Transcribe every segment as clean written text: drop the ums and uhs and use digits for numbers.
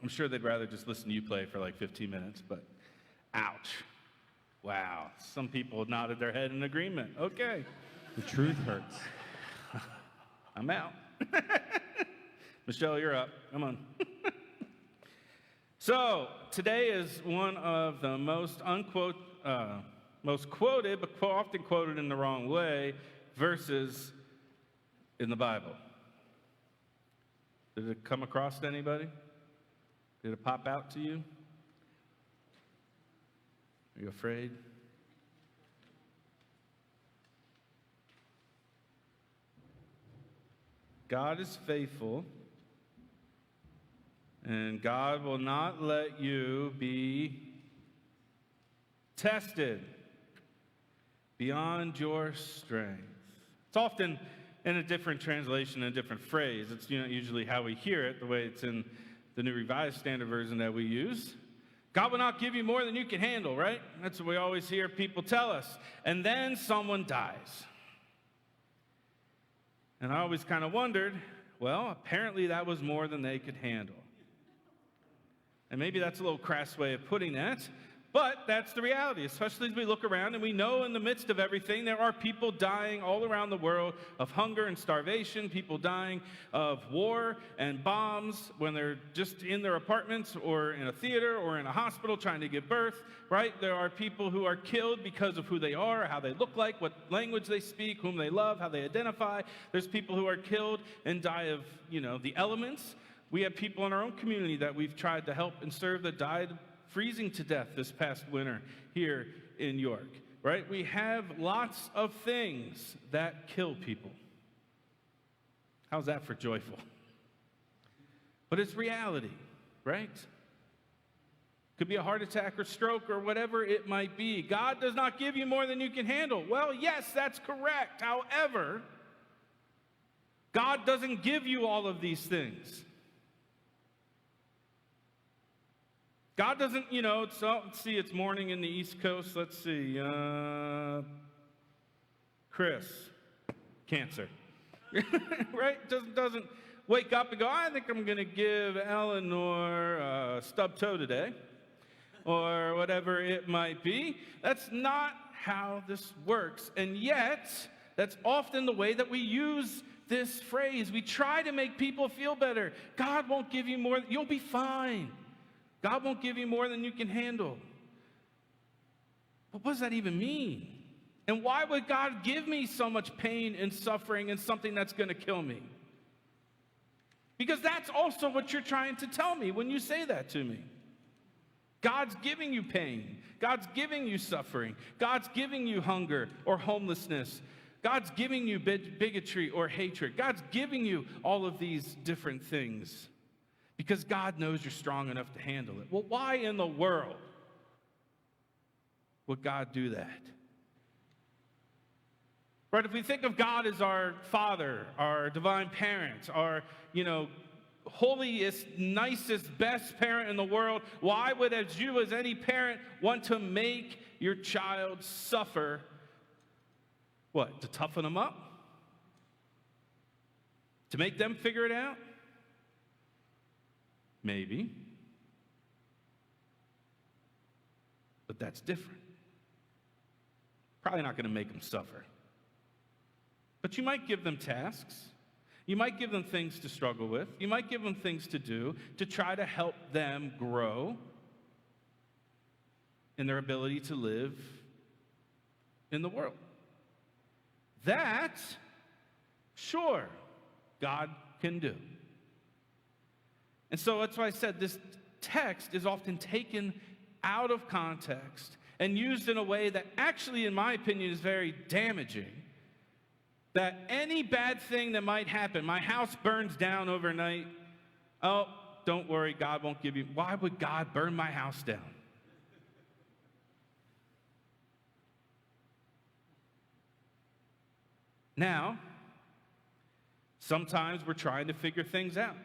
I'm sure they'd rather just listen to you play for like 15 minutes, but ouch. Wow. Some people nodded their head in agreement. Okay. The truth hurts. I'm out. Michelle, you're up. Come on. So, today is one of the most quoted, but often quoted in the wrong way, verses in the Bible. Did it come across to anybody? Did it pop out to you? Are you afraid? God is faithful, and God will not let you be tested beyond your strength. It's often in a different translation, a different phrase. It's usually how we hear it, the way it's in the New Revised Standard Version that we use. God will not give you more than you can handle, right? That's what we always hear people tell us. And then someone dies. And I always kind of wondered, well, apparently that was more than they could handle. And maybe that's a little crass way of putting that, but that's the reality, especially as we look around and we know in the midst of everything there are people dying all around the world of hunger and starvation, people dying of war and bombs when they're just in their apartments or in a theater or in a hospital trying to give birth, right? There are people who are killed because of who they are, how they look like, what language they speak, whom they love, how they identify. There's people who are killed and die of, the elements. We have people in our own community that we've tried to help and serve that died freezing to death this past winter here in York, right? We have lots of things that kill people. How's that for joyful? But it's reality, right? Could be a heart attack or stroke or whatever it might be. God does not give you more than you can handle. Well, yes, that's correct. However, God doesn't give you all of these things. God doesn't, let's see, it's morning in the East Coast. Let's see, Chris, cancer, right? Doesn't wake up and go, I think I'm going to give Eleanor a stub toe today, or whatever it might be. That's not how this works. And yet, that's often the way that we use this phrase. We try to make people feel better. God won't give you more. You'll be fine. God won't give you more than you can handle. But what does that even mean? And why would God give me so much pain and suffering and something that's going to kill me? Because that's also what you're trying to tell me when you say that to me. God's giving you pain. God's giving you suffering. God's giving you hunger or homelessness. God's giving you bigotry or hatred. God's giving you all of these different things. Because God knows you're strong enough to handle it. Well, why in the world would God do that? Right, if we think of God as our Father, our divine parent, our, holiest, nicest, best parent in the world, why would you as any parent want to make your child suffer? What, to toughen them up? To make them figure it out? Maybe. But that's different. Probably not going to make them suffer. But you might give them tasks. You might give them things to struggle with. You might give them things to do to try to help them grow in their ability to live in the world. That, sure, God can do. And so that's why I said this text is often taken out of context and used in a way that actually, in my opinion, is very damaging. That any bad thing that might happen, my house burns down overnight, oh, don't worry, God won't give you. Why would God burn my house down? Now, sometimes we're trying to figure things out.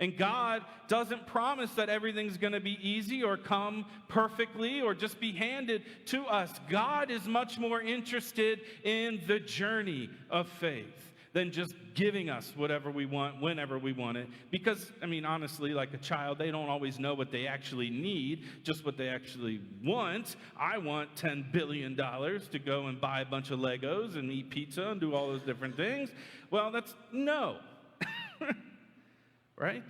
And God doesn't promise that everything's going to be easy or come perfectly or just be handed to us. God is much more interested in the journey of faith. than just giving us whatever we want, whenever we want it. Because, I mean, honestly, like a child, they don't always know what they actually need, just what they actually want. I want $10 billion to go and buy a bunch of Legos and eat pizza and do all those different things. Well, that's no. Right?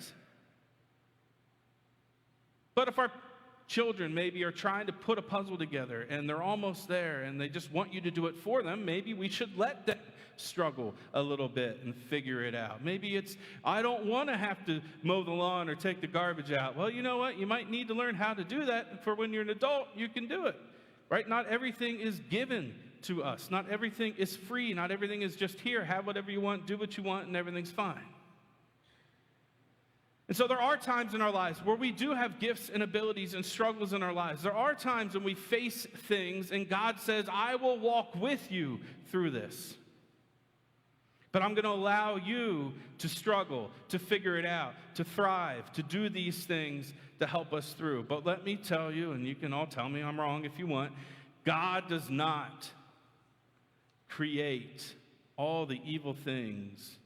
But if our children maybe are trying to put a puzzle together and they're almost there and they just want you to do it for them, maybe we should let them struggle a little bit and figure it out. Maybe it's, I don't want to have to mow the lawn or take the garbage out. Well, you know what? You might need to learn how to do that. For when you're an adult, you can do it. Right? Not everything is given to us. Not everything is free. Not everything is just here. Have whatever you want, do what you want, and everything's fine. And so there are times in our lives where we do have gifts and abilities and struggles in our lives. There are times when we face things and God says, I will walk with you through this. But I'm going to allow you to struggle, to figure it out, to thrive, to do these things to help us through. But let me tell you, and you can all tell me I'm wrong if you want, God does not create all the evil things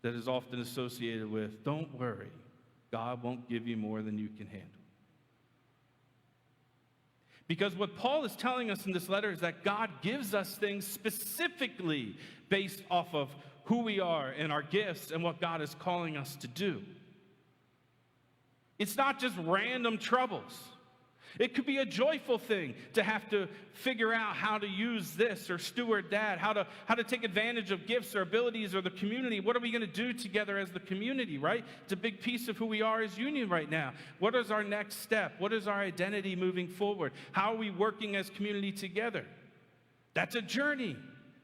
that is often associated with, don't worry, God won't give you more than you can handle. Because what Paul is telling us in this letter is that God gives us things specifically based off of who we are and our gifts and what God is calling us to do. It's not just random troubles. It could be a joyful thing to have to figure out how to use this or steward that, how to take advantage of gifts or abilities or the community. What are we going to do together as the community, right? It's a big piece of who we are as Union right now. What is our next step? What is our identity moving forward? How are we working as community together? That's a journey.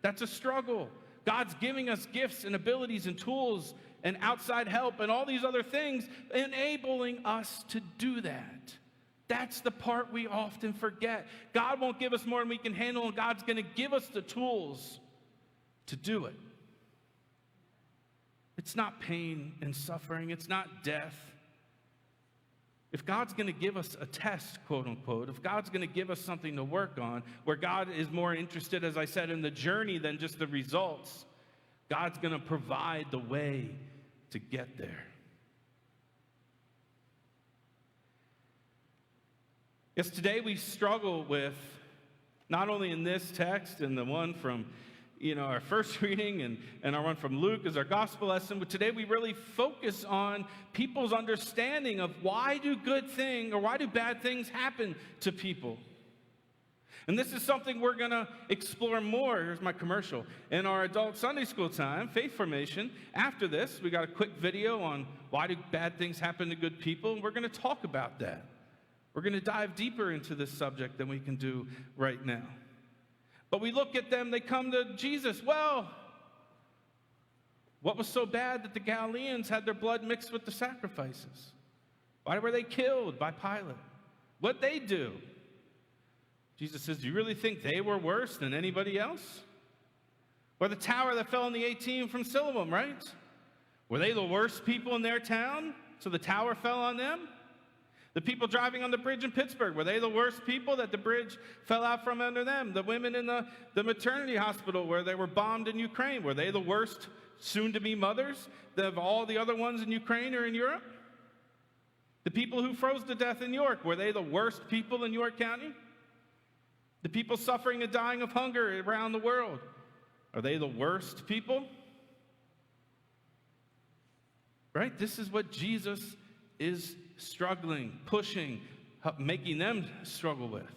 That's a struggle. God's giving us gifts and abilities and tools and outside help and all these other things, enabling us to do that. That's the part we often forget. God won't give us more than we can handle, and God's going to give us the tools to do it. It's not pain and suffering. It's not death. If God's going to give us a test, quote unquote, if God's going to give us something to work on, where God is more interested, as I said, in the journey than just the results, God's going to provide the way to get there. Yes, today we struggle with, not only in this text and the one from our first reading and our one from Luke is our gospel lesson, but today we really focus on people's understanding of why do bad things happen to people. And this is something we're going to explore more. Here's my commercial. In our adult Sunday school time, faith formation, after this, we got a quick video on why do bad things happen to good people, and we're going to talk about that. We're going to dive deeper into this subject than we can do right now. But we look at them, they come to Jesus. Well, what was so bad that the Galileans had their blood mixed with the sacrifices? Why were they killed by Pilate? What'd they do? Jesus says, do you really think they were worse than anybody else? Or the tower that fell on the 18 from Siloam, right? Were they the worst people in their town, so the tower fell on them? The people driving on the bridge in Pittsburgh, were they the worst people that the bridge fell out from under them? The women in the maternity hospital where they were bombed in Ukraine, were they the worst soon-to-be mothers of all the other ones in Ukraine or in Europe? The people who froze to death in York, were they the worst people in York County? The people suffering and dying of hunger around the world, are they the worst people? Right? This is what Jesus is struggling, pushing, making them struggle with.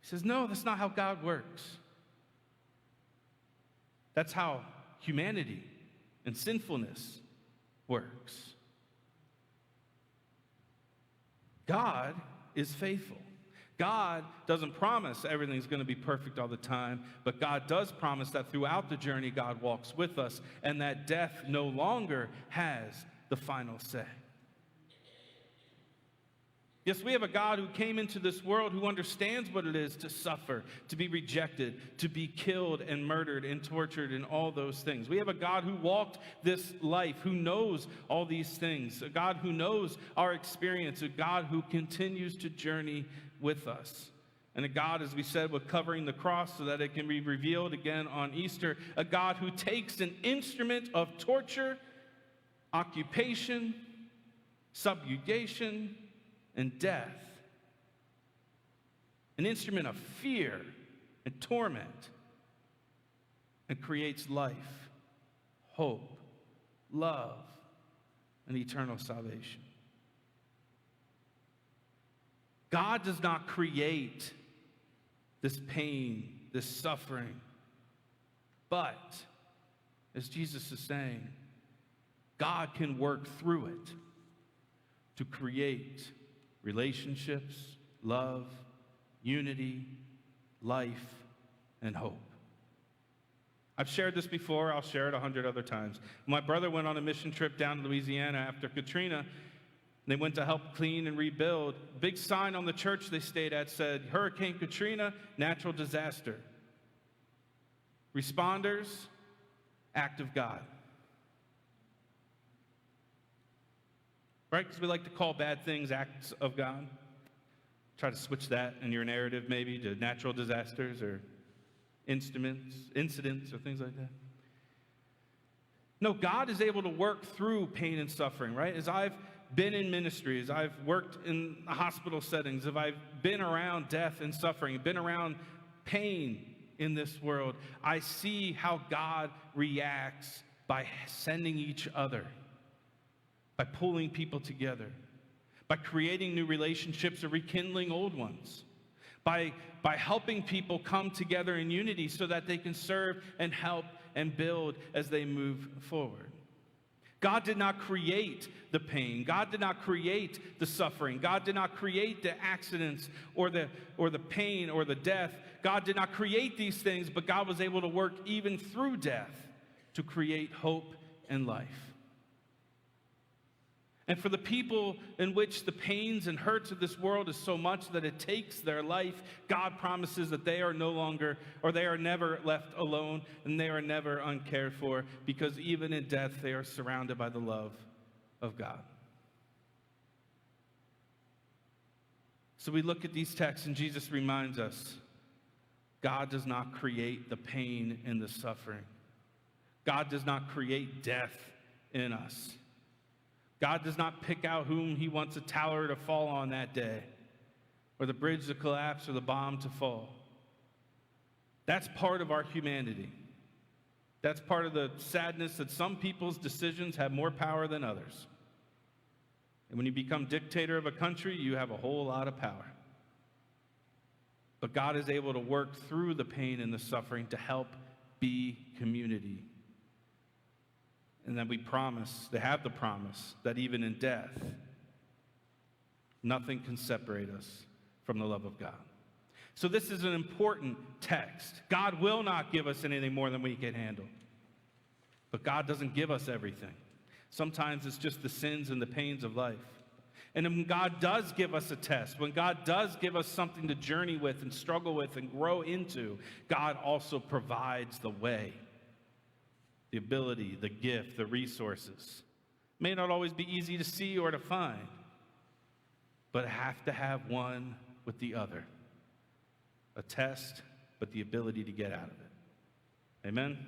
He says, no, that's not how God works. That's how humanity and sinfulness works. God is faithful. God doesn't promise everything's going to be perfect all the time, but God does promise that throughout the journey, God walks with us, and that death no longer has the final say. Yes, we have a God who came into this world who understands what it is to suffer, to be rejected, to be killed and murdered and tortured and all those things. We have a God who walked this life, who knows all these things, a God who knows our experience, a God who continues to journey with us. And a God, as we said, with covering the cross so that it can be revealed again on Easter. A God who takes an instrument of torture, occupation, subjugation, and death. An instrument of fear and torment. And creates life, hope, love, and eternal salvation. God does not create this pain, this suffering. But, as Jesus is saying, God can work through it to create relationships, love, unity, life, and hope. I've shared this before. I'll share it 100 other times. My brother went on a mission trip down to Louisiana after Katrina. They went to help clean and rebuild. Big sign on the church they stayed at said, Hurricane Katrina, natural disaster. Responders, act of God. Right? Because we like to call bad things acts of God. Try to switch that in your narrative maybe to natural disasters or incidents or things like that. No, God is able to work through pain and suffering, right? As I've been in ministry, as I've worked in hospital settings, as I've been around death and suffering, been around pain in this world, I see how God reacts by sending each other, by pulling people together, by creating new relationships or rekindling old ones, by helping people come together in unity so that they can serve and help and build as they move forward. God did not create the pain. God did not create the suffering. God did not create the accidents or the pain or the death. God did not create these things, but God was able to work even through death to create hope and life. And for the people in which the pains and hurts of this world is so much that it takes their life, God promises that they are no longer, or they are never left alone, and they are never uncared for, because even in death they are surrounded by the love of God. So we look at these texts and Jesus reminds us, God does not create the pain and the suffering. God does not create death in us. God does not pick out whom he wants a tower to fall on that day, or the bridge to collapse, or the bomb to fall. That's part of our humanity. That's part of the sadness that some people's decisions have more power than others. And when you become dictator of a country, you have a whole lot of power. But God is able to work through the pain and the suffering to help be community. And then we have the promise that even in death, nothing can separate us from the love of God. So this is an important text. God will not give us anything more than we can handle. But God doesn't give us everything. Sometimes it's just the sins and the pains of life. And when God does give us a test, when God does give us something to journey with and struggle with and grow into, God also provides the way. The ability, the gift, the resources. May not always be easy to see or to find, but have to have one with the other. A test, but the ability to get out of it. Amen?